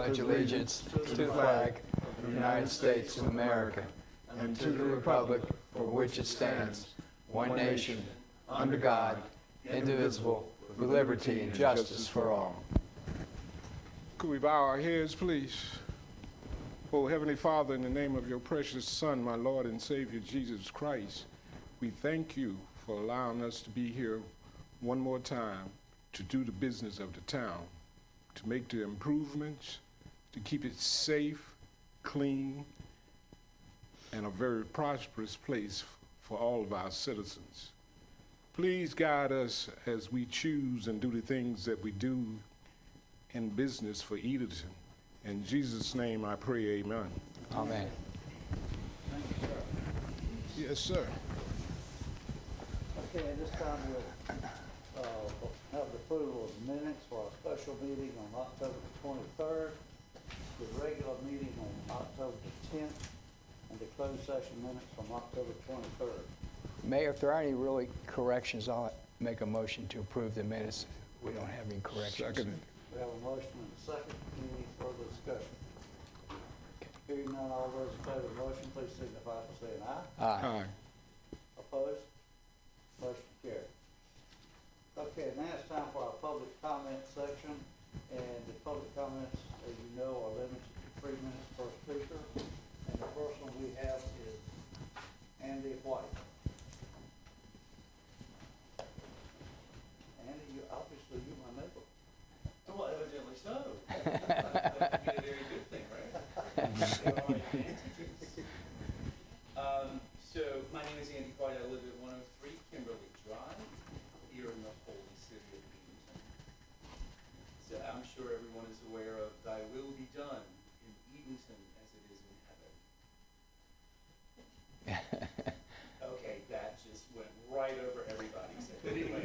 pledge allegiance to the flag of the United States of America and to the republic for which it stands, one nation, under God, indivisible, with liberty and justice for all. Could we bow our heads, please? Oh, Heavenly Father, in the name of your precious Son, my Lord and Savior, Jesus Christ, we thank you for allowing us to be here one more time to do the business of the town, to make the improvements, to keep it safe, clean, and a very prosperous place for all of our citizens. Please guide us as we choose and do the things that we do in business for Edenton. In Jesus' name I pray, amen. Amen. Thank you, sir. Yes, sir. Okay, at this time we'll have the approval of minutes for our special meeting on October the 23rd, the regular meeting on October the 10th, and the closed session minutes from October 23rd. Mayor, if there are any really corrections, I'll make a motion to approve the minutes. We don't have any corrections. Second. We have a motion and a second. Any further discussion? Hearing none, all those in favor of the motion, please signify by saying aye. Aye. Opposed? Motion carried. Okay, now it's time for our public comment section, and the public comments, as you know, are limited to 3 minutes per speaker, and the first one we have is Andy White. Andy, obviously you're my neighbor. Well, evidently so. That would be a very good thing, right? So my name is Andy White. I live at 103 Kimberly Drive here in the holy city of Edenton. So I'm sure everyone is aware of "Thy will be done in Edenton as it is in heaven." Okay, that just went right over everybody's head. But anyway,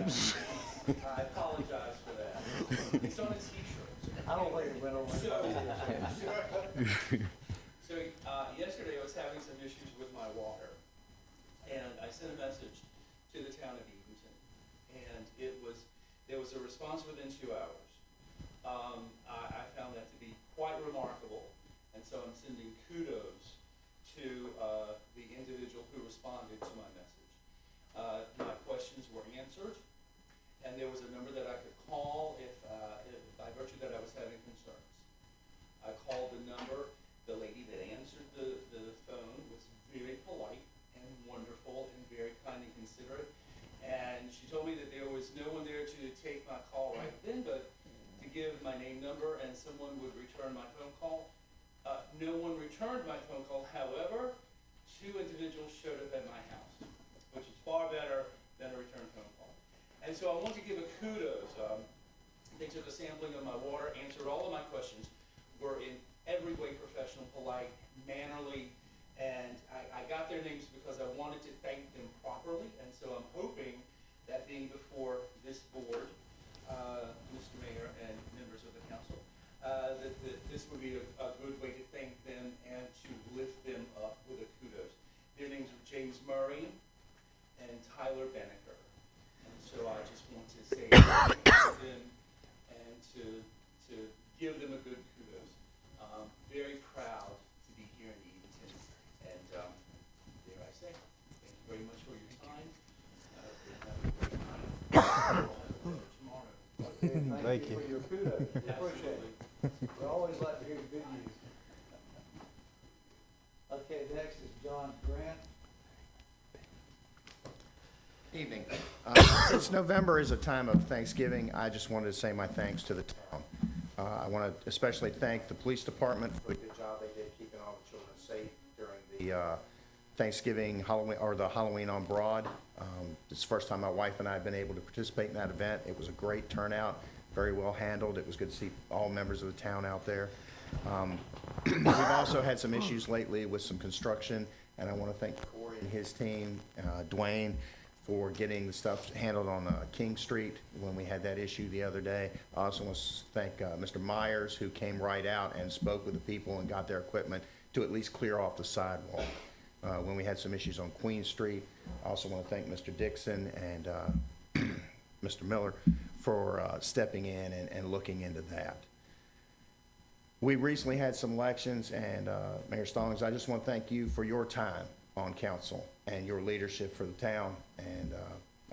I apologize for that. It's on a t-shirt. I don't think it went over. So yesterday I was having some issues with my water, and I sent a message to the town of Edenton, and there was a response within 2 hours. I found that to be quite remarkable, and so I'm sending kudos to the individual who responded to my message. My questions were answered, and there was a number that I could call if by virtue that I was having concerns. I called the number. The lady that answered the phone was very polite and wonderful and very kind and considerate. And she told me that there was no one there to take my call right then, but to give my name, number, and someone would return my phone call. No one returned my phone call. However, 2 individuals showed up at my house, which is far better than a return phone call. And so I want to give a kudos. They took a sampling of my water, answered all of my questions, were in every way professional, polite, mannerly, and I got their names because I wanted to thank them properly, and so I'm hoping that being before this board, Mr. Mayor and members of the council, that this would be a good way to thank them and to lift them up with a kudos. Their names are James Murray and Tyler Benneker, and so I just want to say thank you to them and to give them a good kudos. Very proud to be here in Edenton, and there I say, thank you very much for your time. Have a great night. Tomorrow. Okay, thank you for your kudos. Absolutely. Appreciate it. We always like to hear the good news. Okay, next is John Grant. Evening. Since November is a time of Thanksgiving, I just wanted to say my thanks to the town. I want to especially thank the police department for the good job they did keeping all the children safe during the Thanksgiving, Halloween, or the Halloween on Broad. It's the first time my wife and I have been able to participate in that event. It was a great turnout, very well handled. It was good to see all members of the town out there. We've also had some issues lately with some construction, and I want to thank Corey and his team, Dwayne, for getting the stuff handled on King Street when we had that issue the other day. I also want to thank Mr. Myers, who came right out and spoke with the people and got their equipment to at least clear off the sidewalk when we had some issues on Queen Street. I also want to thank Mr. Dixon and Mr. Miller for stepping in and looking into that. We recently had some elections, and Mayor Stallings, I just want to thank you for your time on council and your leadership for the town. And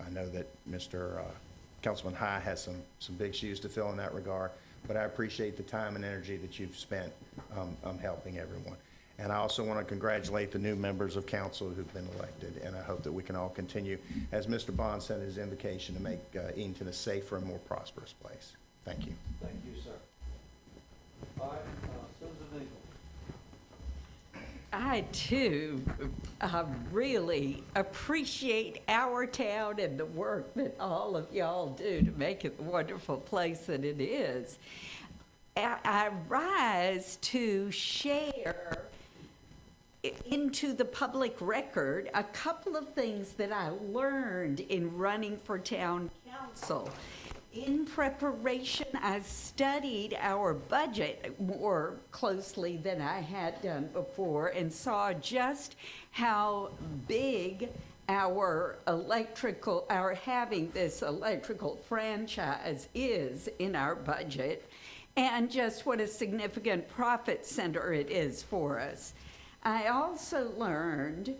I know that Mr. Councilman High has some big shoes to fill in that regard, but I appreciate the time and energy that you've spent helping everyone. And I also want to congratulate the new members of council who've been elected, and I hope that we can all continue, as Mr. Bond said in his invocation, to make Edenton a safer and more prosperous place. Thank you. Thank you, sir. All right, Susan Eagle. I too really appreciate our town and the work that all of y'all do to make it the wonderful place that it is. I rise to share into the public record a couple of things that I learned in running for town council. In preparation, I studied our budget more closely than I had done before and saw just how big our having this electrical franchise is in our budget, and just what a significant profit center it is for us. I also learned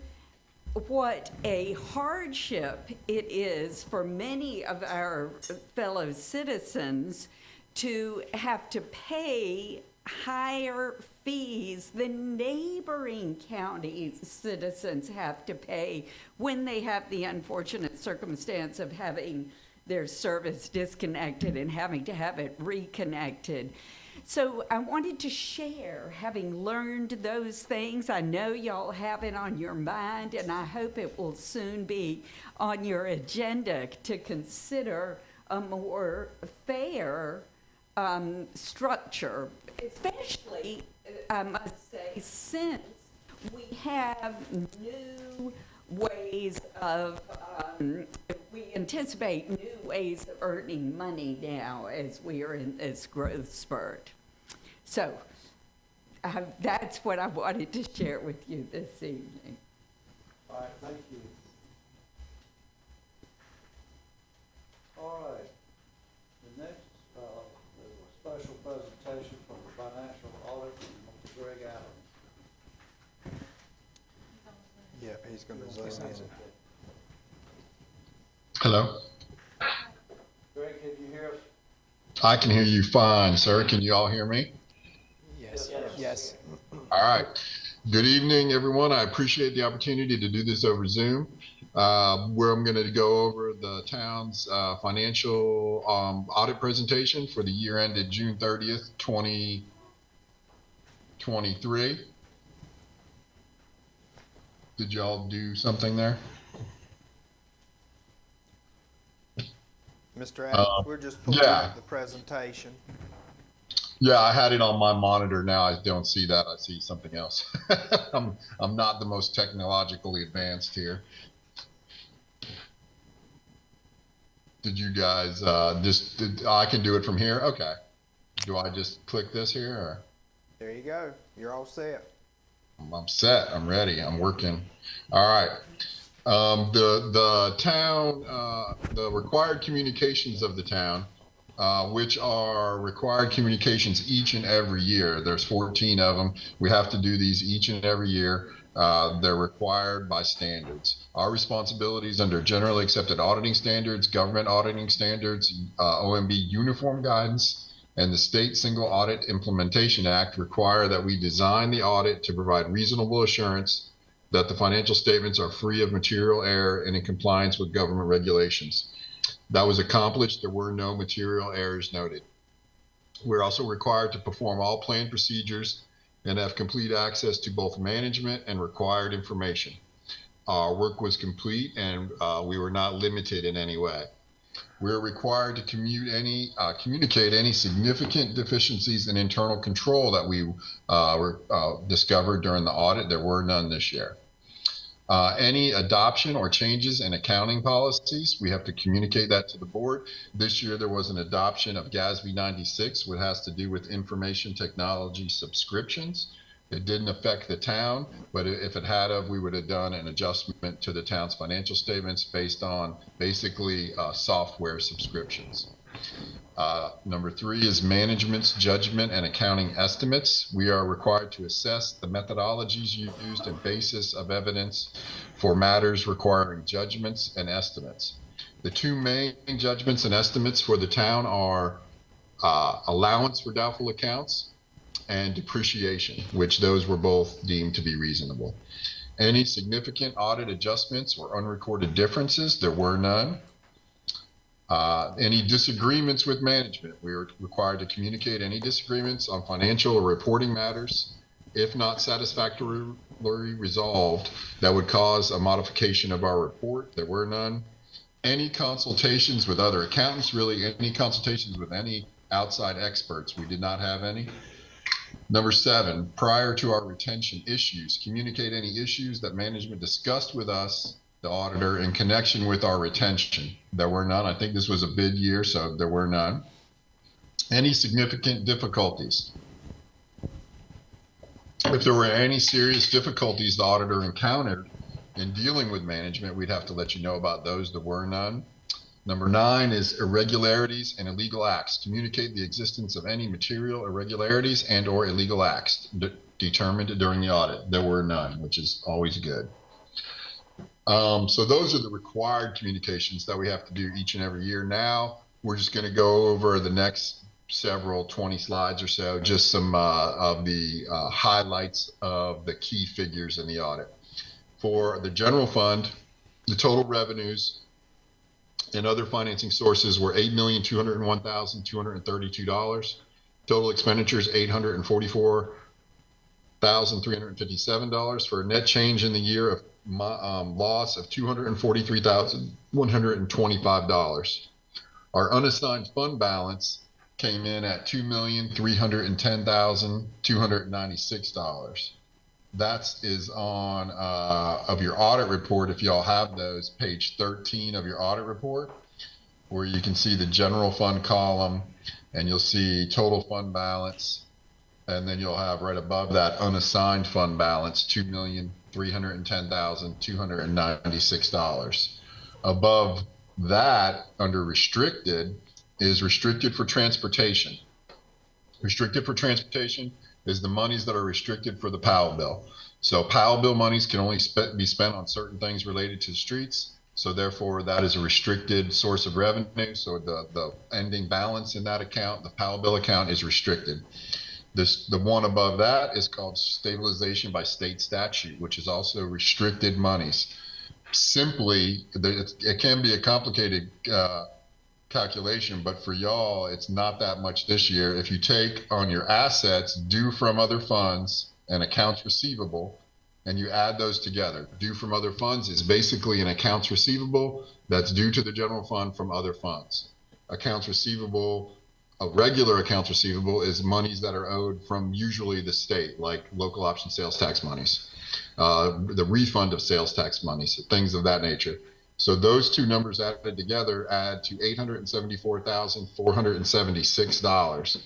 what a hardship it is for many of our fellow citizens to have to pay higher fees than neighboring county citizens have to pay when they have the unfortunate circumstance of having their service disconnected and having to have it reconnected. So I wanted to share, having learned those things. I know y'all have it on your mind, and I hope it will soon be on your agenda to consider a more fair structure, especially, I must say, since we have new ways of, we anticipate new ways of earning money now as we are in this growth spurt. So that's what I wanted to share with you this evening. All right, thank you. All right, the next is a special presentation from the financial audit from Mr. Greg Allen. Yeah, he's going to zoom in. Hello. Greg, can you hear us? I can hear you fine, sir. Can you all hear me? Yes, yes. All right. Good evening, everyone. I appreciate the opportunity to do this over Zoom, where I'm going to go over the town's financial audit presentation for the year ended June 30th, 2023. Did y'all do something there? Mr. Adams, we're just pulling yeah. up the presentation. Yeah, I had it on my monitor. Now I don't see that. I see something else. I'm not the most technologically advanced here. Did you guys I can do it from here? Okay. Do I just click this here? Or? There you go. You're all set. I'm set. I'm ready. I'm working. All right. The town, the required communications of the town, which are required communications each and every year. There's 14 of them. We have to do these each and every year. They're required by standards. Our responsibilities under generally accepted auditing standards, government auditing standards, OMB uniform guidance, and the State Single Audit Implementation Act require that we design the audit to provide reasonable assurance that the financial statements are free of material error and in compliance with government regulations. That was accomplished. There were no material errors noted. We're also required to perform all planned procedures and have complete access to both management and required information. Our work was complete and we were not limited in any way. We're required to communicate any significant deficiencies in internal control that we discovered during the audit. There were none this year. Any adoption or changes in accounting policies, we have to communicate that to the board. This year there was an adoption of GASB 96, which has to do with information technology subscriptions. It didn't affect the town, but if it had of, we would have done an adjustment to the town's financial statements based on basically software subscriptions. Number 3 is management's judgment and accounting estimates. We are required to assess the methodologies used and basis of evidence for matters requiring judgments and estimates. The 2 main judgments and estimates for the town are allowance for doubtful accounts and depreciation, which those were both deemed to be reasonable. Any significant audit adjustments or unrecorded differences, there were none. Any disagreements with management, we are required to communicate any disagreements on financial or reporting matters. If not satisfactorily resolved, that would cause a modification of our report. There were none. Any consultations with other accountants, really any consultations with any outside experts, we did not have any. Number 7, prior to our retention issues, communicate any issues that management discussed with us, the auditor, in connection with our retention. There were none. I think this was a bid year, so there were none. Any significant difficulties? If there were any serious difficulties the auditor encountered in dealing with management, we'd have to let you know about those. There were none. Number 9 is irregularities and illegal acts. Communicate the existence of any material irregularities and or illegal acts determined during the audit. There were none, which is always good. So those are the required communications that we have to do each and every year. Now we're just going to go over the next several 20 slides or so, just some of the highlights of the key figures in the audit. For the general fund, the total revenues and other financing sources were $8,201,232. Total expenditures $844,357 for a net change in the year of loss of $243,125. Our unassigned fund balance came in at $2,310,296. That is on of your audit report, if y'all have those, page 13 of your audit report, where you can see the general fund column and you'll see total fund balance, and then you'll have right above that unassigned fund balance $2,310,296. Above that, under restricted, is restricted for transportation. Restricted for transportation is the monies that are restricted for the Powell bill. So Powell bill monies can only be spent on certain things related to streets. So therefore, that is a restricted source of revenue. So the ending balance in that account, the Powell bill account, is restricted. The one above that is called stabilization by state statute, which is also restricted monies. Simply, it can be a complicated calculation, but for y'all, it's not that much this year. If you take on your assets due from other funds and accounts receivable, and you add those together, due from other funds is basically an accounts receivable that's due to the general fund from other funds. Accounts receivable, a regular accounts receivable, is monies that are owed from usually the state, like local option sales tax monies, the refund of sales tax monies, things of that nature. So those two numbers added together add to $874,476.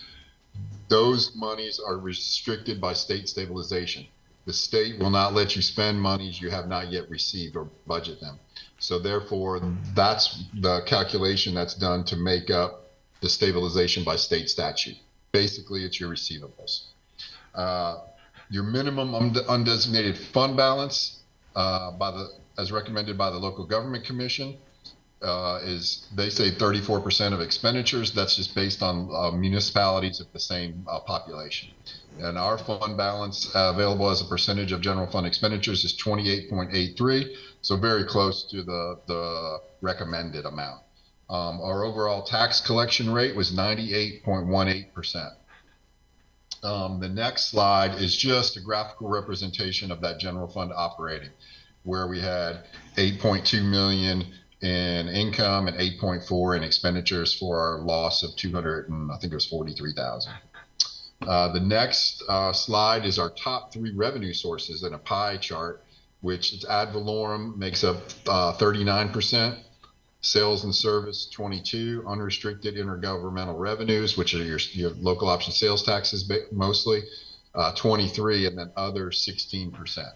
Those monies are restricted by state stabilization. The state will not let you spend monies you have not yet received or budget them. So therefore, that's the calculation that's done to make up the stabilization by state statute. Basically, it's your receivables. Your minimum undesignated fund balance as recommended by the local government commission is, they say 34% of expenditures. That's just based on municipalities of the same population. And our fund balance available as a percentage of general fund expenditures is 28.83, so very close to the recommended amount. Our overall tax collection rate was 98.18%. The next slide is just a graphical representation of that general fund operating, where we had 8.2 million in income and 8.4 in expenditures for our loss of 43,000. The next slide is our top 3 revenue sources in a pie chart, which is ad valorem makes up 39%, sales and service 22%, unrestricted intergovernmental revenues, which are your local option sales taxes mostly, 23%, and then other 16%.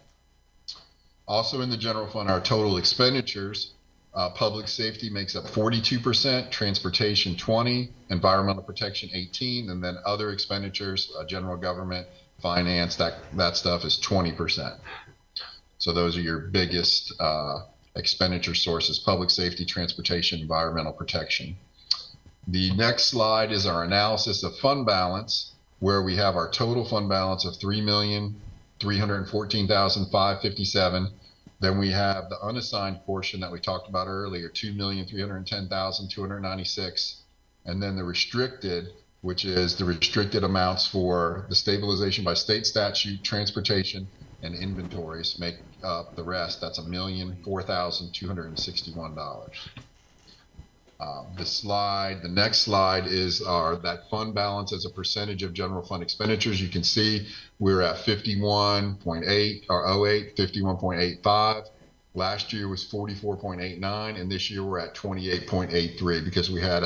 Also in the general fund, our total expenditures Public safety makes up 42%, transportation 20, environmental protection 18, and then other expenditures, general government, finance, that stuff is 20%. So those are your biggest expenditure sources: public safety, transportation, environmental protection. The next slide is our analysis of fund balance, where we have our total fund balance of $3,314,557. Then we have the unassigned portion that we talked about earlier, $2,310,296. And then the restricted, which is the restricted amounts for the stabilization by state statute, transportation, and inventories make up the rest. That's $1,004,261. The next slide is that fund balance as a percentage of general fund expenditures. You can see we're at 51.8 or 08, 51.85. Last year was 44.89, and this year we're at 28.83 because we had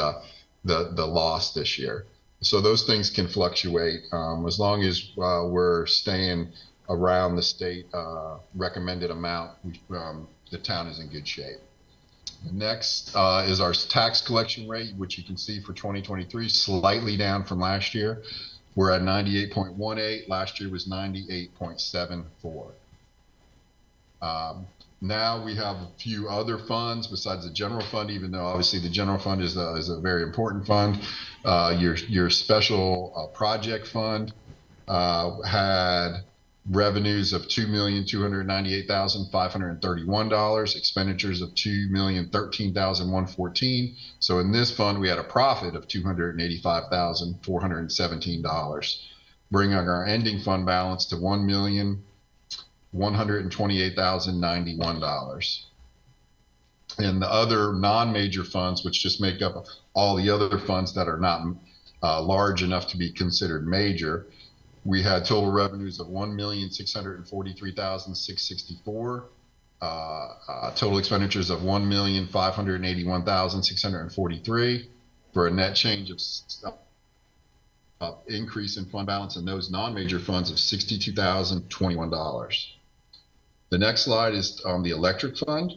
the loss this year. So those things can fluctuate as long as we're staying around the state recommended amount. The town is in good shape. Next is our tax collection rate, which you can see for 2023, slightly down from last year. We're at 98.18. Last year was 98.74. Now we have a few other funds besides the general fund, even though obviously the general fund is a very important fund. Your special project fund had revenues of $2,298,531, expenditures of $2,013,114. So in this fund, we had a profit of $285,417, bringing our ending fund balance to $1,128,091. And the other non-major funds, which just make up all the other funds that are not large enough to be considered major, we had total revenues of $1,643,664, total expenditures of $1,581,643, for a net change of increase in fund balance in those non-major funds of $62,021. The next slide is on the electric fund,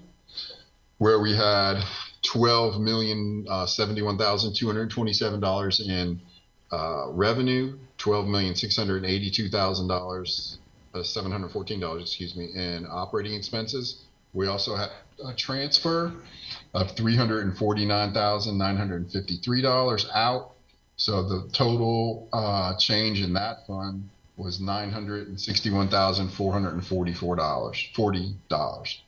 where we had $12,071,227 in revenue, $12,682,714, in operating expenses. We also had a transfer of $349,953 out. So the total change in that fund was $961,440.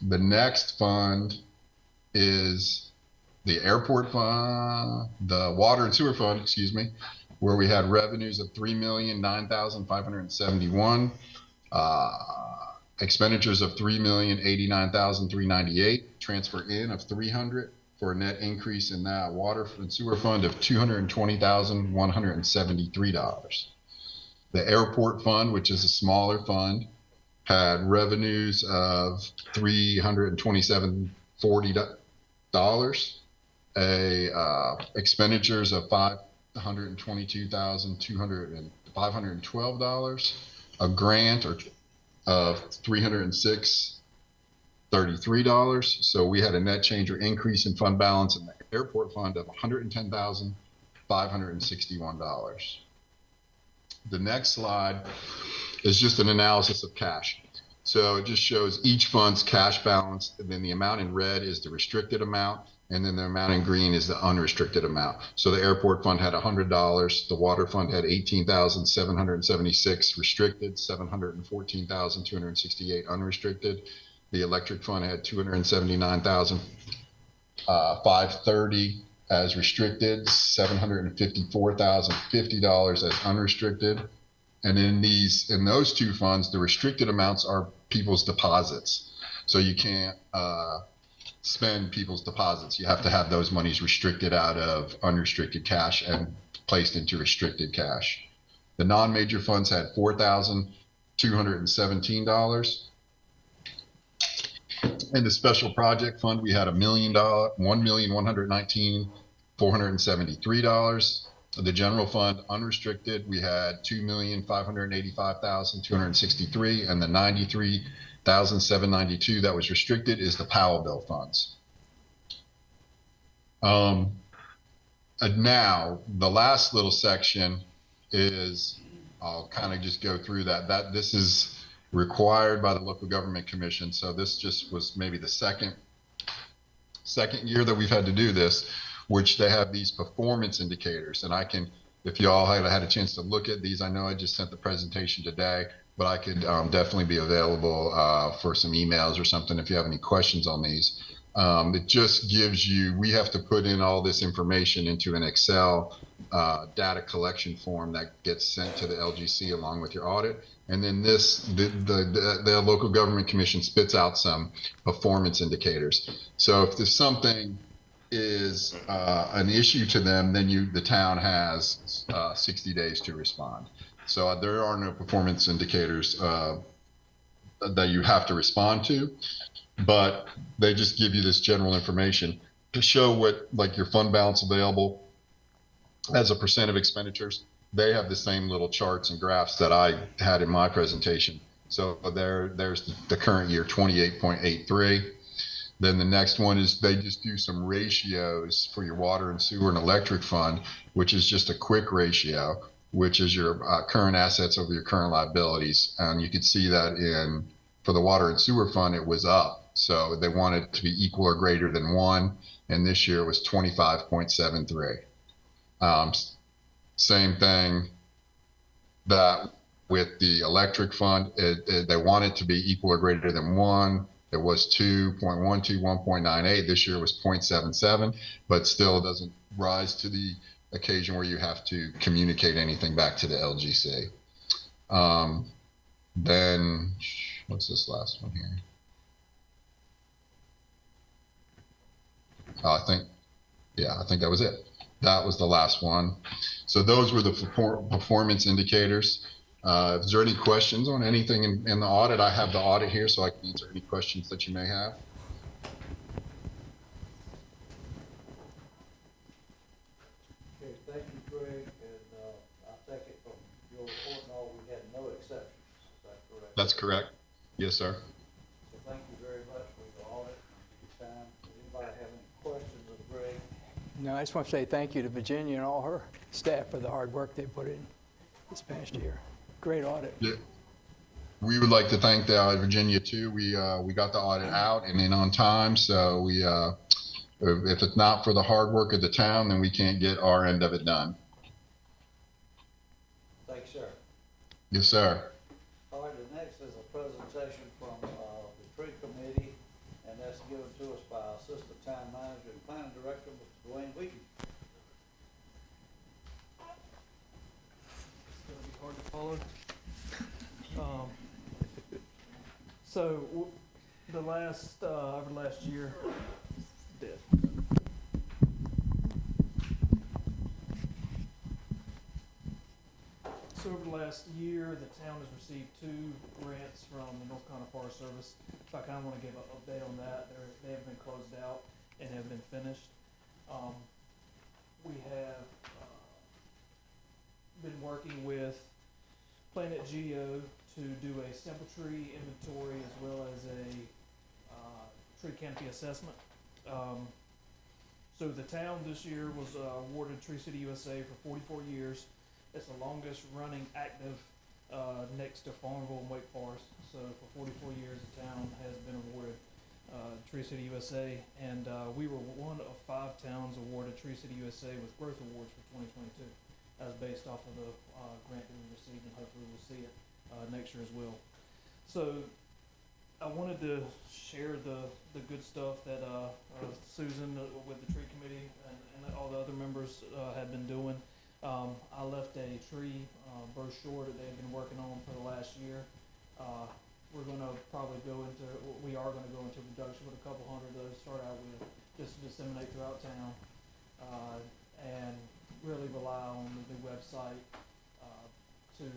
The next fund is the airport fund, the water and sewer fund, where we had revenues of $3,009,571, expenditures of $3,089,398, transfer in of $300, for a net increase in that water and sewer fund of $220,173. The airport fund, which is a smaller fund, had revenues of $327,040, expenditures of $522,512, a grant of $306,033. So we had a net change or increase in fund balance in the airport fund of $110,561. The next slide is just an analysis of cash. So it just shows each fund's cash balance, and then the amount in red is the restricted amount, and then the amount in green is the unrestricted amount. So the airport fund had $100, the water fund had $18,776 restricted, $714,268 unrestricted. The electric fund had $279,530 as restricted, $754,050 as unrestricted. And in those two funds, the restricted amounts are people's deposits. So you can't spend people's deposits. You have to have those monies restricted out of unrestricted cash and placed into restricted cash. The non-major funds had $4,217. In the special project fund, we had $1,119,473. The general fund unrestricted, we had $2,585,263, and the $1,792 that was restricted is the Powell bill funds. Now, the last little section is, I'll kind of just go through that. This is required by the Local Government Commission. So this just was maybe the second year that we've had to do this, which they have these performance indicators. And I can, if you all have had a chance to look at these, I know I just sent the presentation today, but I could definitely be available for some emails or something if you have any questions on these. It just gives you, we have to put in all this information into an Excel data collection form that gets sent to the LGC along with your audit. And then the Local Government Commission spits out some performance indicators. So if there's something is an issue to them, then the town has 60 days to respond. So there are no performance indicators that you have to respond to, but they just give you this general information to show what, like, your fund balance available as a percent of expenditures. They have the same little charts and graphs that I had in my presentation. So there's the current year, 28.83. Then the next one is they just do some ratios for your water and sewer and electric fund, which is just a quick ratio, which is your current assets over your current liabilities. And you could see that for the water and sewer fund, it was up. So they want it to be equal or greater than 1. And this year it was 25.73. Same thing that with the electric fund, they want it to be equal or greater than 1. It was 2.12, 1.98. This year was 0.77, but still it doesn't rise to the occasion where you have to communicate anything back to the LGC. Then, what's this last one here? I think that was it. That was the last one. So those were the performance indicators. Is there any questions on anything in the audit? I have the audit here, so I can answer any questions that you may have. Okay, thank you, Greg, and I take it from your report and all, we had no exceptions, is that correct? That's correct. Yes, sir. So thank you very much for your audit and your time. Does anybody have any questions of Greg? No, I just want to say thank you to Virginia and all her staff for the hard work they put in this past year. Great audit. Yeah. We would like to thank Virginia too. We got the audit out and in on time. So if it's not for the hard work of the town, then we can't get our end of it done. Thanks, sir. Yes, sir. All right, the next is a presentation from the tree committee, and that's given to us by Assistant Town Manager and Planning Director, Mr. Dwayne Wheaton. It's gonna be hard to follow. So the last over last year, dead. So over the last year, the town has received 2 grants from the North Carolina Forest Service. So I kind of want to give an update on that. They have been closed out and have been finished. We have been working with Planet Geo to do a sample tree inventory as well as a tree canopy assessment. So the town this year was awarded Tree City USA for 44 years. It's the longest running active next to Farmville and Wake Forest. So for 44 years the town has been awarded Tree City USA, and we were one of 5 towns awarded Tree City USA with Growth Awards for 2022. That's based off of the grant that we received, and hopefully we'll see it next year as well. So I wanted to share the good stuff that Susan with the tree committee and all the other members had been doing. I left a tree brochure that they've been working on for the last year. We are going to go into production with a couple hundred of those, start out with, just to disseminate throughout town, and really rely on the new website to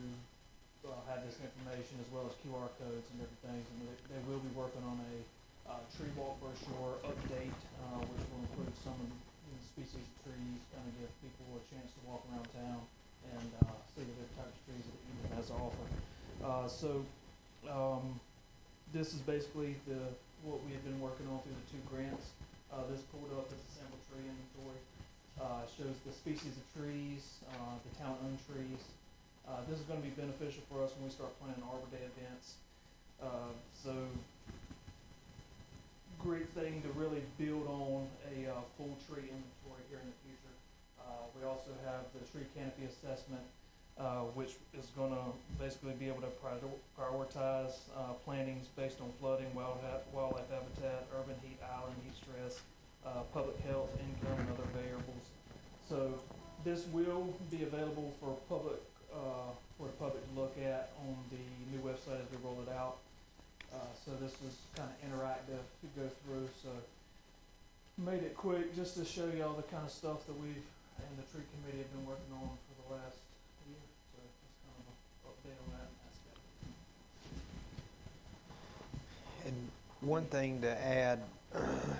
have this information as well as QR codes and different things. And they will be working on a tree walk brochure update, which will include some of the species of trees, kind of give people a chance to walk around town and see the different types of trees that Eden has to offer. This is basically what we have been working on through the 2 grants. This pulled up is a sample tree inventory. It shows the species of trees, the town-owned trees. This is going to be beneficial for us when we start planning Arbor Day events. So, great thing to really build on a full tree inventory here in the future. We also have the tree canopy assessment, which is going to basically be able to prioritize plantings based on flooding, wildlife habitat, urban heat island, heat stress, public health, income, and other variables. So this will be available for the public to look at on the new website as we roll it out. So this is kind of interactive to go through. So made it quick just to show you all the kind of stuff that we've and the tree committee have been working on for the last year. So that's kind of an update on that aspect. And one thing to add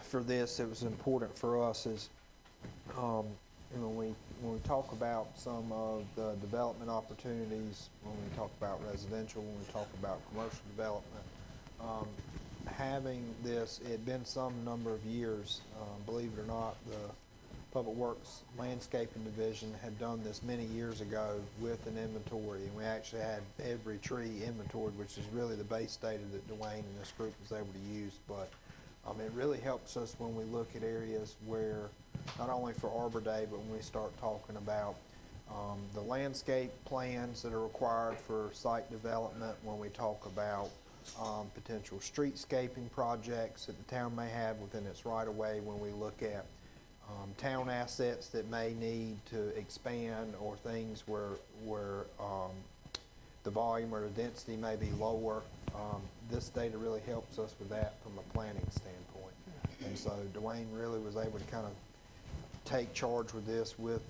for this that was important for us is, when we talk about some of the development opportunities, when we talk about residential, when we talk about commercial development, having this, it had been some number of years, believe it or not, the Public Works Landscaping Division had done this many years ago with an inventory, and we actually had every tree inventoried, which is really the base data that Dwayne and this group was able to use. But it really helps us when we look at areas where, not only for Arbor Day, but when we start talking about the landscape plans that are required for site development, when we talk about potential streetscaping projects that the town may have within its right-of-way, when we look at town assets that may need to expand, or things where the volume or the density may be lower. This data really helps us with that from a planning standpoint. And so Dwayne really was able to kind of take charge with this with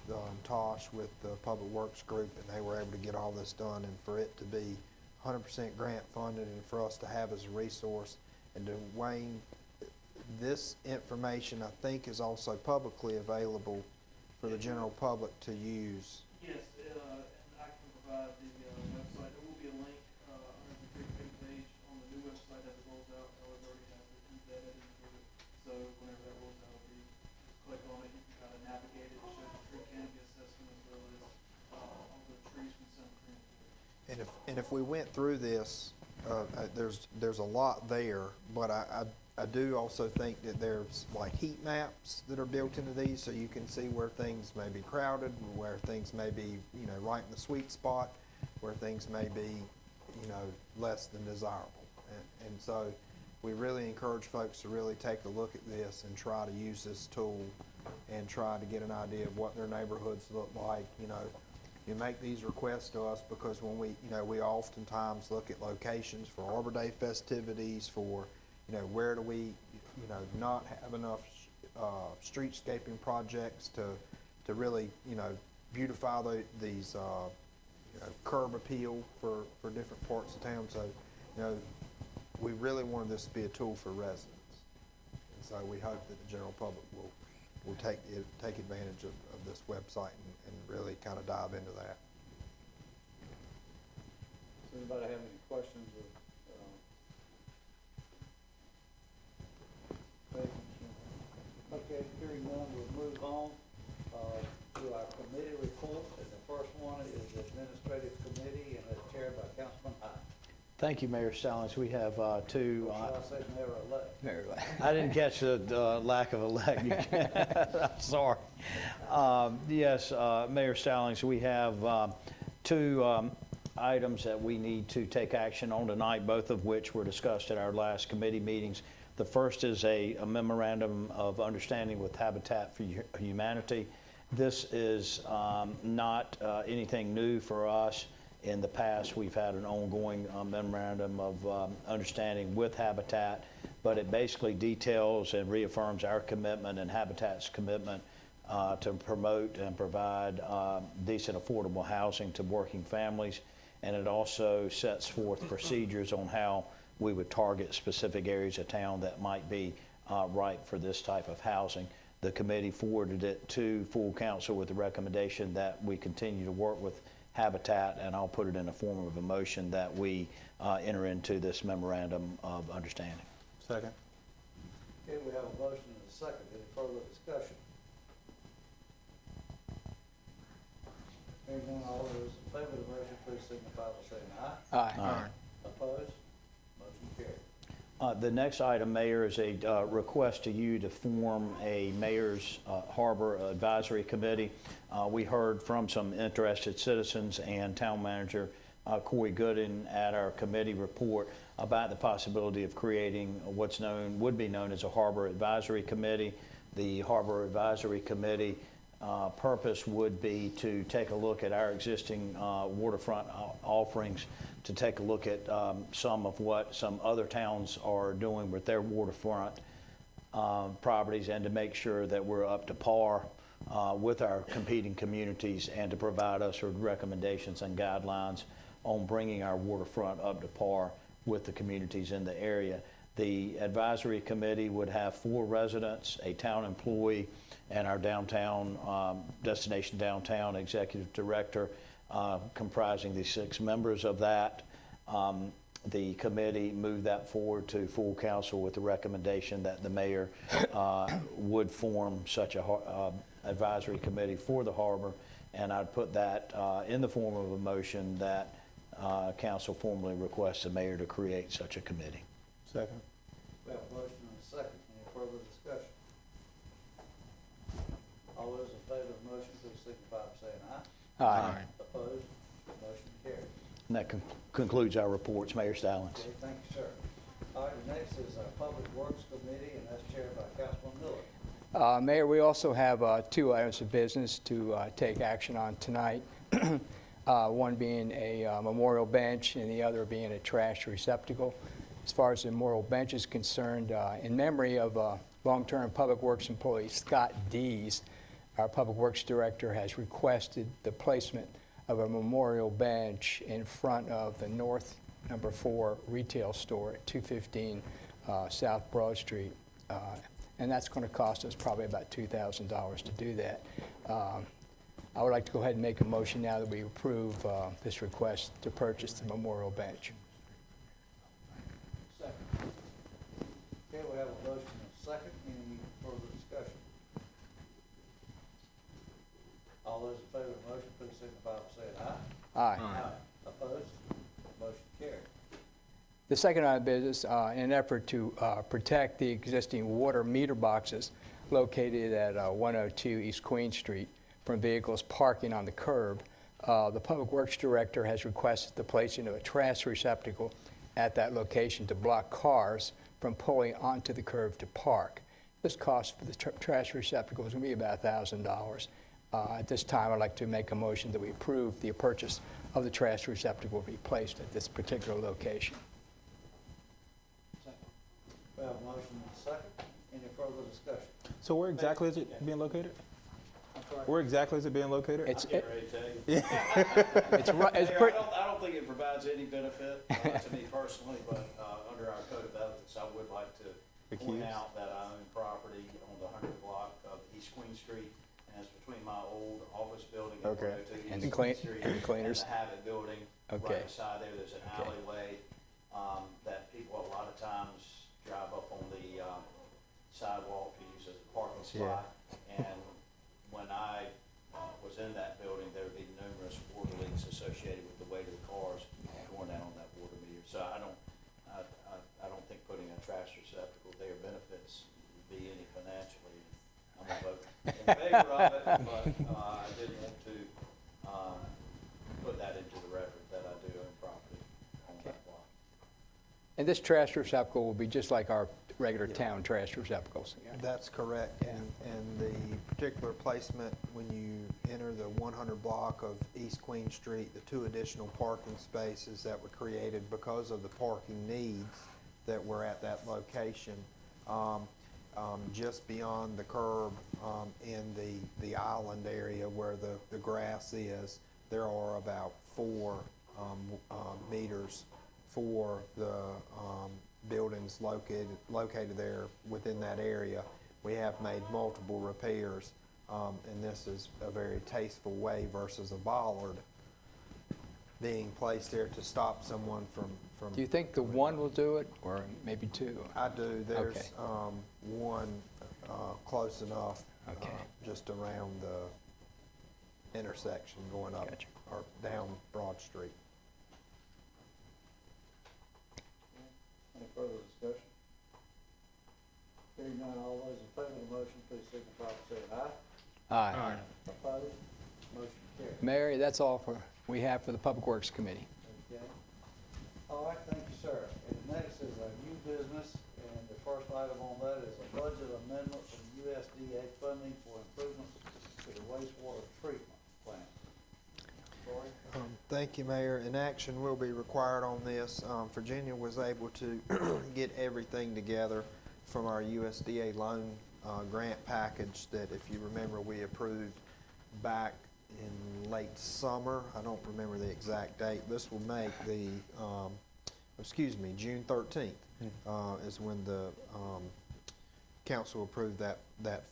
Tosh, with the Public Works group, and they were able to get all this done, and for it to be 100% grant funded and for us to have as a resource. And Dwayne, this information I think is also publicly available for the general public to use. Yes, and I can provide the website. There will be a link under the tree canopy page on the new website as it rolls out. I already have it embedded into it. So whenever that rolls out, just click on it. You can kind of navigate it. It shows the tree canopy assessment as well as all the trees from Center Tree. And if we went through this, there's a lot there, but I do also think that there's like heat maps that are built into these, so you can see where things may be crowded, where things may be, right in the sweet spot, where things may be, less than desirable. And so we really encourage folks to really take a look at this and try to use this tool and try to get an idea of what their neighborhoods look like. You make these requests to us because when we oftentimes look at locations for Arbor Day festivities, for where do we, not have enough streetscaping projects to really, beautify these curb appeal for different parts of town. So, we really wanted this to be a tool for residents. And so we hope that the general public will take advantage of this website and really kind of dive into that. Does anybody have any questions of okay, hearing none, we'll move on to our committee reports. And the first one is the Administrative Committee, and it's chaired by Councilman Hyde. Thank you, Mayor Stallings. We have two. Shall I say Mayor-elect? I didn't catch the lack of elect. I'm sorry. Yes, Mayor Stallings, we have two items that we need to take action on tonight, both of which were discussed at our last committee meetings. The first is a memorandum of understanding with Habitat for Humanity. This is not anything new for us. In the past, we've had an ongoing memorandum of understanding with Habitat, but it basically details and reaffirms our commitment and Habitat's commitment to promote and provide decent, affordable housing to working families. And it also sets forth procedures on how we would target specific areas of town that might be ripe for this type of housing. The committee forwarded it to full council with the recommendation that we continue to work with Habitat, and I'll put it in the form of a motion that we enter into this memorandum of understanding. Second. Okay, we have a motion and a second. Any further discussion? Hearing none, all those in favor of the motion, please signify by saying aye. Aye. Opposed? Motion carried. The next item, Mayor, is a request to you to form a Mayor's Harbor Advisory Committee. We heard from some interested citizens and Town Manager Corey Gooden at our committee report about the possibility of creating what's would be known as a Harbor Advisory Committee. The Harbor Advisory Committee purpose would be to take a look at our existing waterfront offerings, to take a look at some of what some other towns are doing with their waterfront properties, and to make sure that we're up to par with our competing communities, and to provide us with recommendations and guidelines on bringing our waterfront up to par with the communities in the area. The advisory committee would have 4 residents, a town employee, and our downtown, Destination Downtown executive director, comprising the 6 members of that. The committee moved that forward to full council with the recommendation that the mayor would form such a advisory committee for the harbor, and I'd put that in the form of a motion that council formally requests the mayor to create such a committee. Second. We have a motion and a second. Any further discussion? All those in favor of the motion, please signify by saying aye. Aye. Opposed? Motion carried. And that concludes our reports, Mayor Stallings. Okay, thank you, sir. All right, next is our Public Works Committee, and that's chaired by Councilman Miller. Mayor, we also have 2 items of business to take action on tonight. One being a memorial bench and the other being a trash receptacle. As far as the memorial bench is concerned, in memory of long-term Public Works employee Scott Dees, our Public Works Director has requested the placement of a memorial bench in front of the North number 4 retail store at 215 South Broad Street. And that's going to cost us probably about $2,000 to do that. I would like to go ahead and make a motion now that we approve this request to purchase the memorial bench. Second. Okay, we have a motion and a second. Any further discussion? All those in favor of the motion, please signify by saying aye. Aye. Opposed? Motion carried. The second item of business, in an effort to protect the existing water meter boxes located at 102 East Queen Street from vehicles parking on the curb, the Public Works Director has requested the placing of a trash receptacle at that location to block cars from pulling onto the curb to park. This cost for the trash receptacle is going to be about $1,000. At this time, I'd like to make a motion that we approve the purchase of the trash receptacle to be placed at this particular location. We have a motion and a second. Any further discussion? So where exactly is it being located? I'm sorry. Where exactly is it being located? It's I'm getting ready to tell you. it's Mayor, pretty. I don't think it provides any benefit to me personally, but under our code of ethics, I would like to point Recuse. out that I own property on the 100th block of East Queen Street, and it's between my old office building and Okay. 102 And East the Queen Street and the cleaners. and the Habit building. Okay. Right beside there, there's an Okay. alleyway that people a lot of times drive up on the sidewalk to use as a parking Yeah. spot. And when I was in that building, there would be numerous water leaks associated with the weight of the cars going down on that water meter. So I don't think putting a trash receptacle there benefits be any financially. I'm gonna vote in favor of it, but I did want to put that into the record that I do own property on that block. And this trash receptacle will be just like our regular town trash receptacles. That's correct. And the particular placement, when you enter the 100 block of East Queen Street, the 2 additional parking spaces that were created because of the parking needs that were at that location, just beyond the curb in the island area where the grass is, there are about 4 meters for the buildings located there within that area. We have made multiple repairs, and this is a very tasteful way versus a bollard being placed there to stop someone from. Do you think the one will do it, or maybe two? I do. There's Okay. one close enough, Okay. just around the intersection going up Gotcha. or down Broad Street. Any further discussion? Hearing none, all those in favor of the motion, please signify by saying aye. Aye. Opposed? Motion carried. Mary, that's all we have for the Public Works Committee. Okay. All right, thank you, sir. And next is a new business, and the first item on that is a budget amendment from USDA funding for improvements to the wastewater treatment plant. Corey? Thank you, Mayor. An action will be required on this. Virginia was able to get everything together from our USDA loan grant package that, if you remember, we approved back in late summer. I don't remember the exact date. This will make the, June 13th is when the council approved that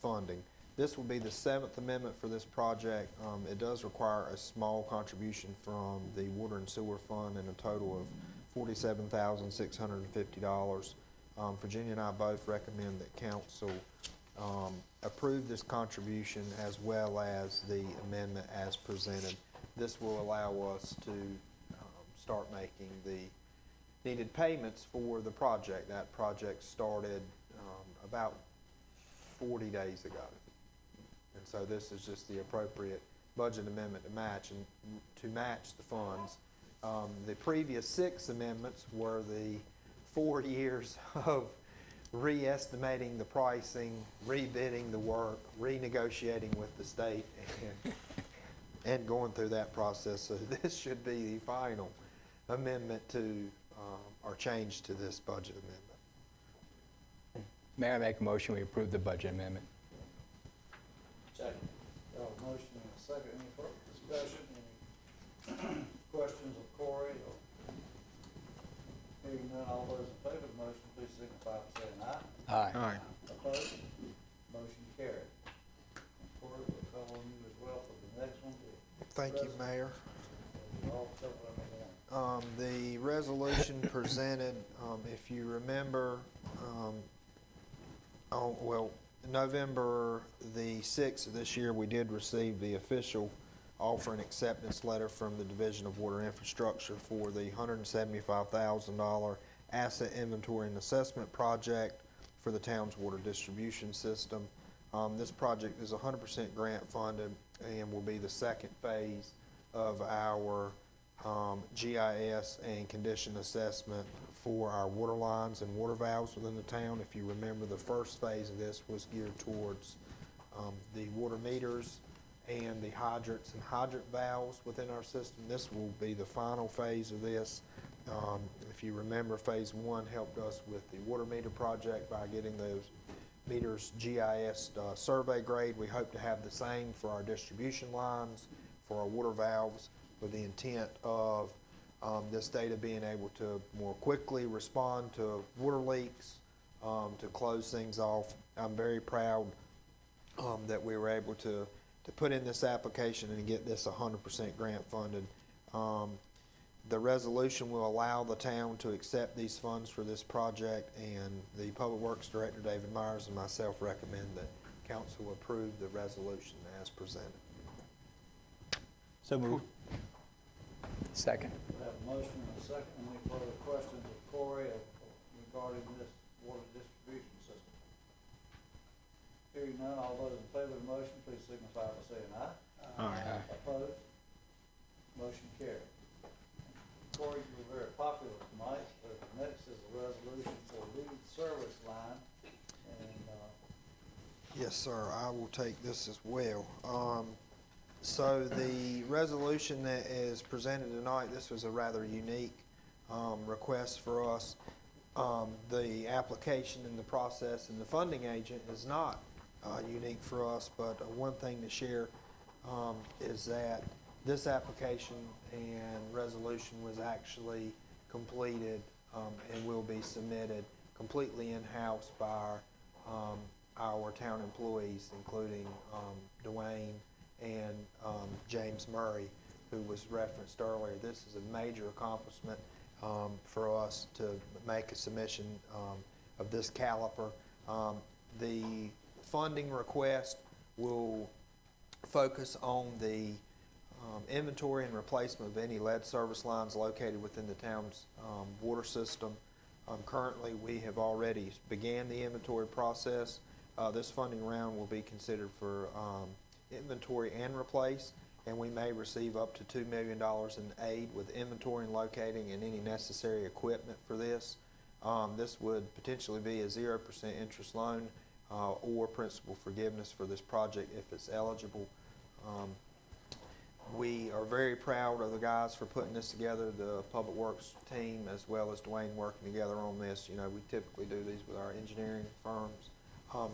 funding. This will be the 7th amendment for this project. It does require a small contribution from the Water and Sewer Fund in a total of $47,650. Virginia and I both recommend that council approve this contribution as well as the amendment as presented. This will allow us to start making the needed payments for the project. That project started about 40 days ago. And so this is just the appropriate budget amendment to match the funds. The previous 6 amendments were the 4 years of re-estimating the pricing, rebidding the work, renegotiating with the state, and going through that process. So this should be the final amendment to, or change to this budget amendment. May I make a motion we approve the budget amendment? Second. Got a motion and a second. Any further discussion? Any questions of Corey? Hearing none, all those in favor of the motion, please signify by saying aye. Aye. Opposed? Motion carried. Corey, we'll call on you as well for the next one. Thank you, Mayor. All covered under one. The resolution presented, if you remember, November the 6th of this year, we did receive the official offer and acceptance letter from the Division of Water Infrastructure for the $175,000 asset inventory and assessment project for the town's water distribution system. This project is 100% grant funded and will be the second phase of our GIS and condition assessment for our water lines and water valves within the town. If you remember, the first phase of this was geared towards the water meters and the hydrants and hydrant valves within our system. This will be the final phase of this. If you remember, phase 1 helped us with the water meter project by getting those meters GIS survey grade. We hope to have the same for our distribution lines, for our water valves, with the intent of this data being able to more quickly respond to water leaks, to close things off. I'm very proud that we were able to put in this application and get this 100% grant funded. The resolution will allow the town to accept these funds for this project, and the Public Works Director, David Myers, and myself recommend that council approve the resolution as presented. So moved. Second. We have a motion and a second. Any further questions of Corey regarding this water distribution system? Hearing none, all those in favor of the motion, please signify by saying aye. Aye. Opposed? Motion carried. Corey, you were very popular tonight. Next is a resolution for lead service line. And, Yes, sir. I will take this as well. So the resolution that is presented tonight, this was a rather unique request for us. The application and the process and the funding agent is not unique for us, but one thing to share is that this application and resolution was actually completed and will be submitted completely in-house by our town employees, including Dwayne and James Murray, who was referenced earlier. This is a major accomplishment for us to make a submission of this caliber. The funding request will focus on the inventory and replacement of any lead service lines located within the town's water system. Currently, we have already began the inventory process. This funding round will be considered for inventory and replace, and we may receive up to $2 million in aid with inventory and locating and any necessary equipment for this. This would potentially be a 0% interest loan or principal forgiveness for this project if it's eligible. We are very proud of the guys for putting this together, the Public Works team as well as Dwayne working together on this. You know, we typically do these with our engineering firms.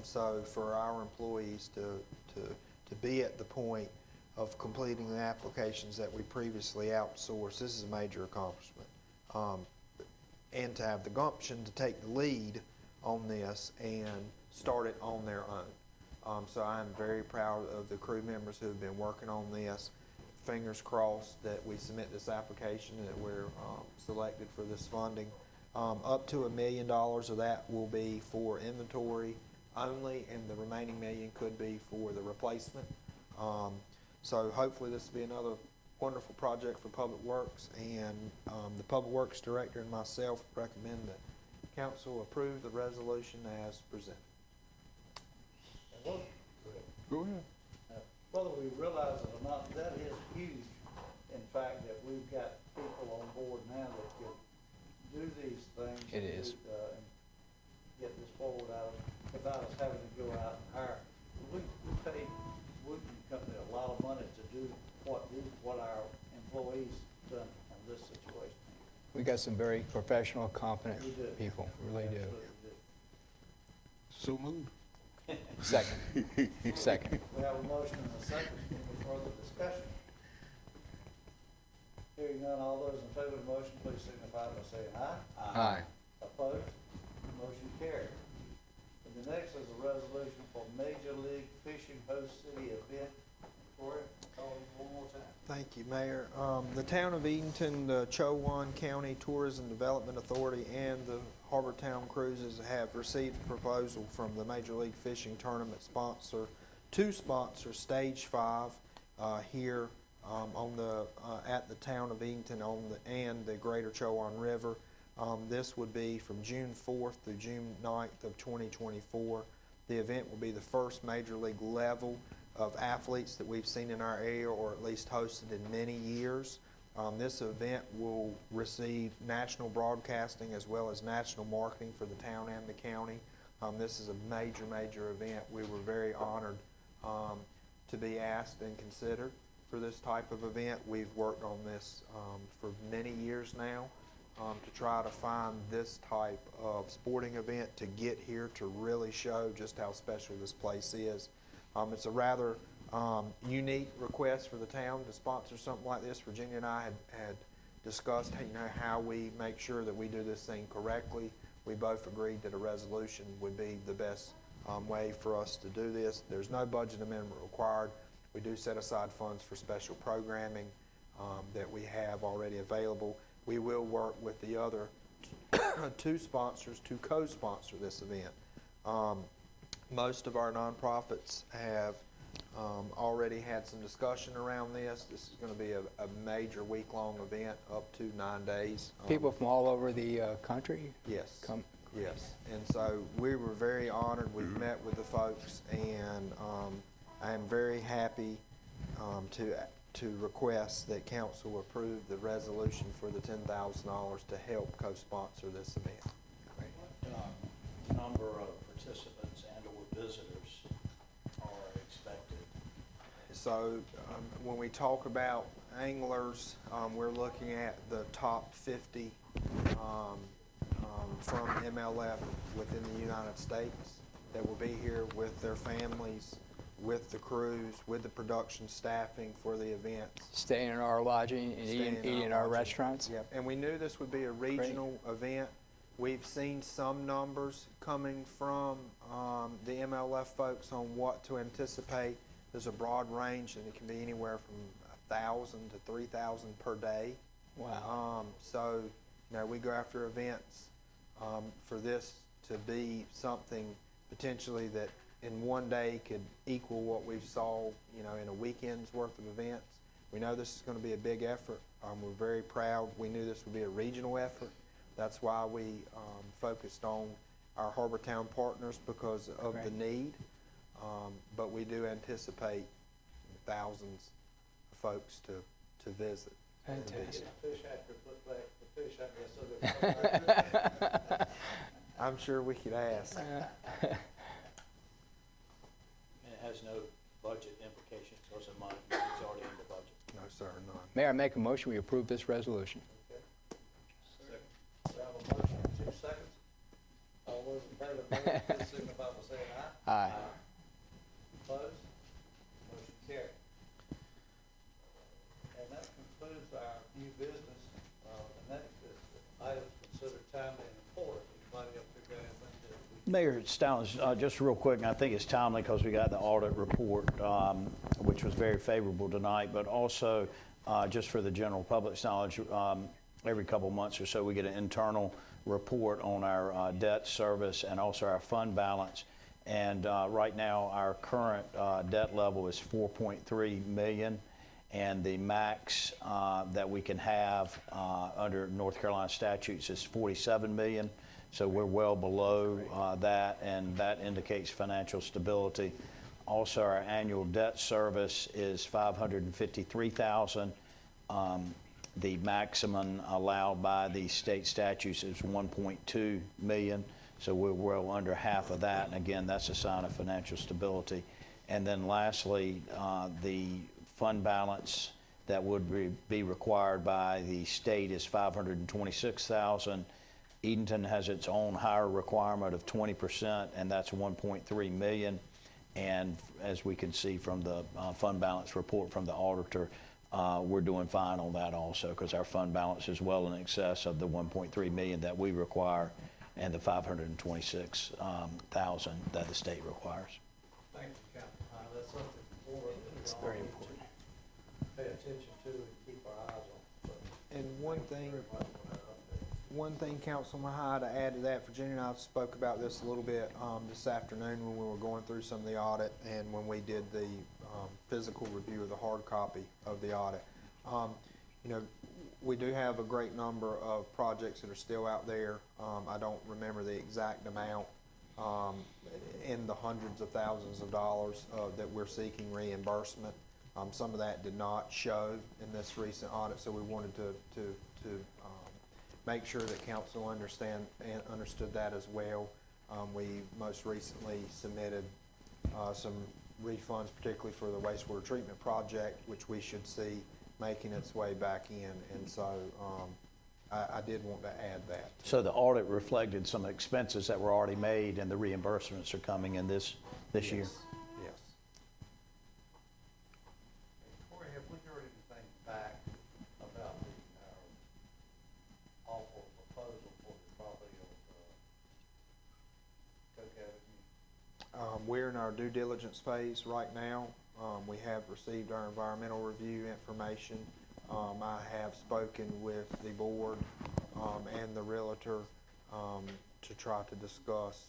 So for our employees to be at the point of completing the applications that we previously outsourced, this is a major accomplishment. And to have the gumption to take the lead on this and start it on their own. So I'm very proud of the crew members who have been working on this. Fingers crossed that we submit this application and that we're selected for this funding. Up to $1 million of that will be for inventory only, and the remaining $1 million could be for the replacement. So hopefully this will be another wonderful project for Public Works, and the Public Works Director and myself recommend that Council approve the resolution as presented. Go ahead. Whether we realize it or not, that is huge. In fact, that we've got people on board now that can do these things. It is. And get this forward without us having to go out and hire. We pay Woodman Company a lot of money to do what our employees done on this situation. We got some very professional, competent We do. people, really do. Absolutely do. So moved. Second. Second. We have a motion and a second. Any further discussion? Hearing none, all those in favor of the motion, please signify by saying aye. Aye. Opposed? Motion carried. And the next is a resolution for Major League Fishing Host City event. Corey, call it one more time. Thank you, Mayor. The town of Edenton, the Chowan County Tourism Development Authority, and the Harbor Town Cruises have received a proposal from the Major League Fishing Tournament sponsor to sponsor Stage 5 here at the town of Edenton and the Greater Chowan River. This would be from June 4th through June 9th of 2024. The event will be the first Major League level of athletes that we've seen in our area, or at least hosted in many years. This event will receive national broadcasting as well as national marketing for the town and the county. This is a major, major event. We were very honored to be asked and considered for this type of event. We've worked on this for many years now to try to find this type of sporting event to get here to really show just how special this place is. It's a rather unique request for the town to sponsor something like this. Virginia and I had discussed how we make sure that we do this thing correctly. We both agreed that a resolution would be the best way for us to do this. There's no budget amendment required. We do set aside funds for special programming that we have already available. We will work with the other two sponsors to co-sponsor this event. Most of our nonprofits have already had some discussion around this. This is going to be a major week-long event, up to 9 days. People from all over the country? Yes. Come. Yes. And so we were very honored. We've met with the folks, and I am very happy to request that council approve the resolution for the $10,000 to help co-sponsor this event. What number of participants and or visitors are expected? So when we talk about anglers, we're looking at the top 50 from MLF within the United States that will be here with their families, with the crews, with the production staffing for the events. Staying in our lodging and eating in our restaurants? Yep, and we knew this would be a regional event. We've seen some numbers coming from the MLF folks on what to anticipate. There's a broad range, and it can be anywhere from 1,000 to 3,000 per day. Wow. So, we go after events. For this to be something potentially that in one day could equal what we've saw, in a weekend's worth of events. We know this is going to be a big effort. We're very proud. We knew this would be a regional effort. That's why we focused on our Harbor Town partners because of the need. But we do anticipate thousands of folks to visit. Fantastic. Fish actor put back the fish out there so that. I'm sure we could ask. And it has no budget implications because the money is already in the budget. No, sir, none. Mayor, I make a motion, we approve this resolution. We have a motion in 2 seconds. All those in favor of the motion, please signify by saying aye. Aye. Opposed? Motion carried. And that concludes our new business. The next is items considered timely and important. Anybody up there got anything that we? Mayor Stallings, just real quick, and I think it's timely because we got the audit report, which was very favorable tonight, but also just for the general public's knowledge, every couple months or so we get an internal report on our debt service and also our fund balance. And right now our current debt level is $4.3 million, and the max that we can have under North Carolina statutes is $47 million. So we're well below that, and that indicates financial stability. Also, our annual debt service is $553,000. The maximum allowed by the state statutes is $1.2 million. So we're well under half of that, and again, that's a sign of financial stability. And then lastly, the fund balance that would be required by the state is $526,000. Edenton has its own higher requirement of 20%, and that's $1.3 million. And as we can see from the fund balance report from the auditor, we're doing fine on that also because our fund balance is well in excess of the $1.3 million that we require and the $526,000 that the state requires. Thank you, Captain. That's something important that we It's all very need important. to pay attention to and keep our eyes on. So, And very much for that update. one thing, Councilman Hyde, to add to that, Virginia and I spoke about this a little bit this afternoon when we were going through some of the audit and when we did the physical review of the hard copy of the audit. We do have a great number of projects that are still out there. I don't remember the exact amount, in the hundreds of thousands of dollars that we're seeking reimbursement. Some of that did not show in this recent audit, so we wanted to make sure that council understood that as well. We most recently submitted some refunds, particularly for the wastewater treatment project, which we should see making its way back in. And so I did want to add that. So the audit reflected some expenses that were already made, and the reimbursements are coming in this year. Yes. Corey, have we heard anything back about our awful proposal for the property of Coke Avenue? We're in our due diligence phase right now. We have received our environmental review information. I have spoken with the board and the realtor to try to discuss,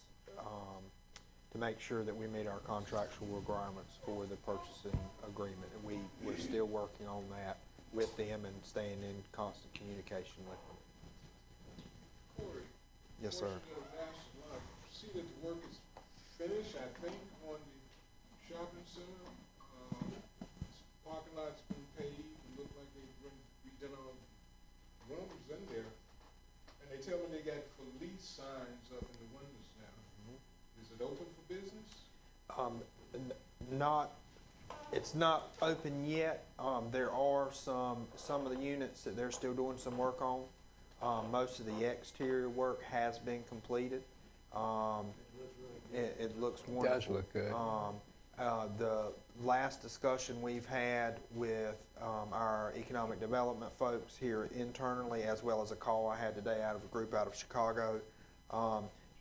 to make sure that we meet our contractual requirements for the purchasing agreement. And we're still working on that with them and staying in constant communication with them. Corey? Yes, sir. Question I was asked, when I see that the work is finished, I think, on the shopping center. Parking lot's been paved, and look like they've redone all rooms in there. And they tell me they got police signs up in the windows now. Is it open for business? It's not open yet. There are some of the units that they're still doing some work on. Most of the exterior work has been completed. It looks It wonderful. does look good. The last discussion we've had with our economic development folks here internally, as well as a call I had today out of a group out of Chicago,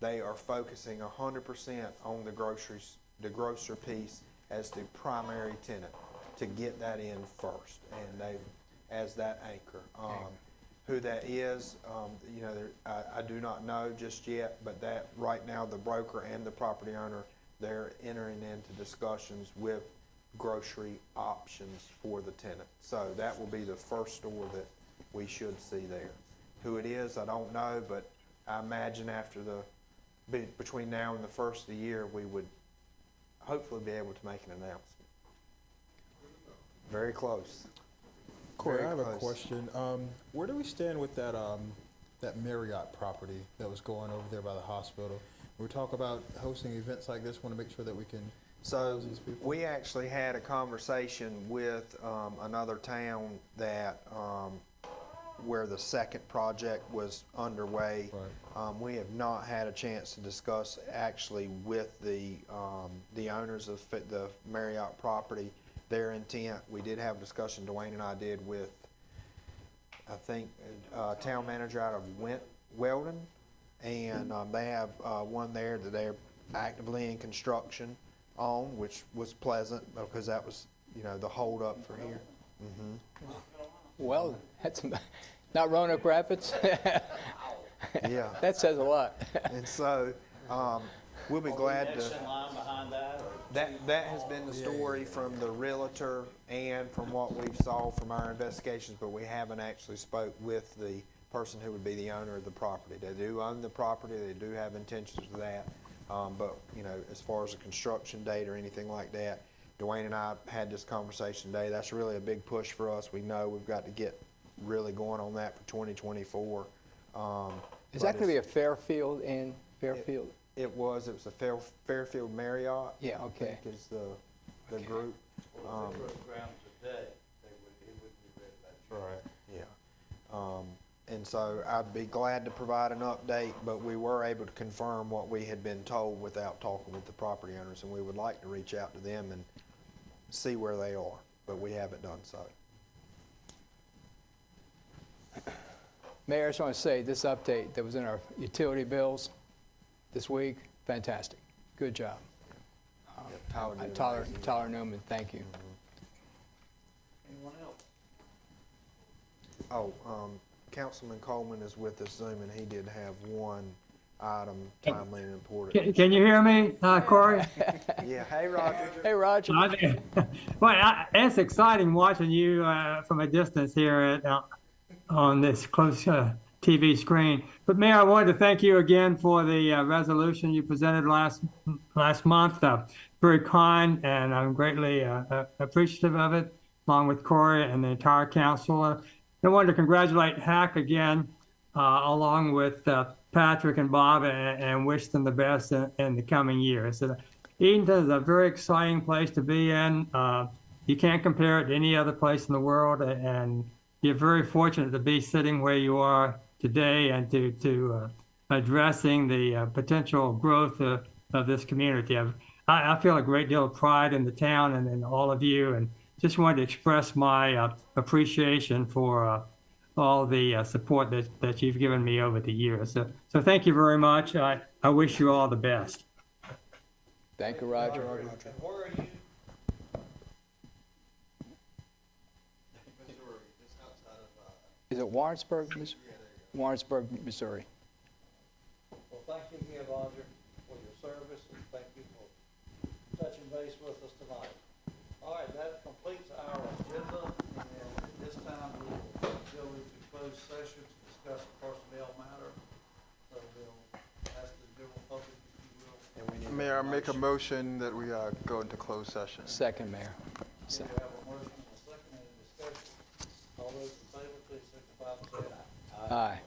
they are focusing 100% on the grocer piece as the primary tenant to get that in first, and they, as that anchor. Who that is, you know, I do not know just yet, but that, right now, the broker and the property owner, they're entering into discussions with grocery options for the tenant. So that will be the first store that we should see there. Who it is, I don't know, but I imagine after between now and the first of the year, we would hopefully be able to make an announcement. Very close. Corey, Very I have a close. question. Where do we stand with that Marriott property that was going over there by the hospital? When we talk about hosting events like this, want to make sure that we can So house these people. we actually had a conversation with another town that where the second project was underway. Right. We have not had a chance to discuss actually with the owners of the Marriott property their intent. We did have a discussion, Dwayne and I did, with I think town manager out of Weldon, and they have one there that they're actively in construction on, which was pleasant because that was, you know, the hold up for here. Well, that's not Roanoke Rapids. Yeah. That says a lot. And so we'll be glad Next to. in line behind that, or? That has been the story from the realtor and from what we've saw from our investigations, but we haven't actually spoke with the person who would be the owner of the property. They do own the property, they do have intentions of that, but, you know, as far as a construction date or anything like that, Dwayne and I had this conversation today. That's really a big push for us. We know we've got to get really going on that for 2024. Is that going to be a Fairfield in Fairfield? It was a Fairfield Marriott. Yeah, I okay. think is the group. Ground today, it wouldn't be ready by June. Right. Yeah. And so I'd be glad to provide an update, but we were able to confirm what we had been told without talking with the property owners, and we would like to reach out to them and see where they are, but we haven't done so. Mayor, I just want to say this update that was in our utility bills this week, fantastic. Good job. Tyler did an Tyler, amazing job. Tyler Newman, thank you. Anyone else? Oh, Councilman Coleman is with us Zoom, and he did have one item timely and important. Can you hear me, Corey? Yeah. Hey, Roger. Hey, Roger. Well, it's exciting watching you from a distance here on this close TV screen. But Mayor, I wanted to thank you again for the resolution you presented last month. Very kind, and I'm greatly appreciative of it, along with Corey and the entire council. I wanted to congratulate Hack again, along with Patrick and Bob, and wish them the best in the coming years. Edenton is a very exciting place to be in. You can't compare it to any other place in the world, and you're very fortunate to be sitting where you are today and to addressing the potential growth of this community. I feel a great deal of pride in the town and in all of you, and just wanted to express my appreciation for all the support that you've given me over the years. So thank you very much. I wish you all the best. Thank you, Roger. And where are you? Missouri, just outside of, Is it Warrensburg, Warrensburg, Missouri? well, thank you again, Roger, for your service, and thank you for touching base with us tonight. All right, that completes our agenda, and at this time, we will go into closed session to discuss a personnel matter. So we'll ask the general public, if you will. Mayor, I make a motion that we go into closed session. Second, Mayor. We have a motion and a second, any discussion? All those in favor, please signify by saying aye. Aye.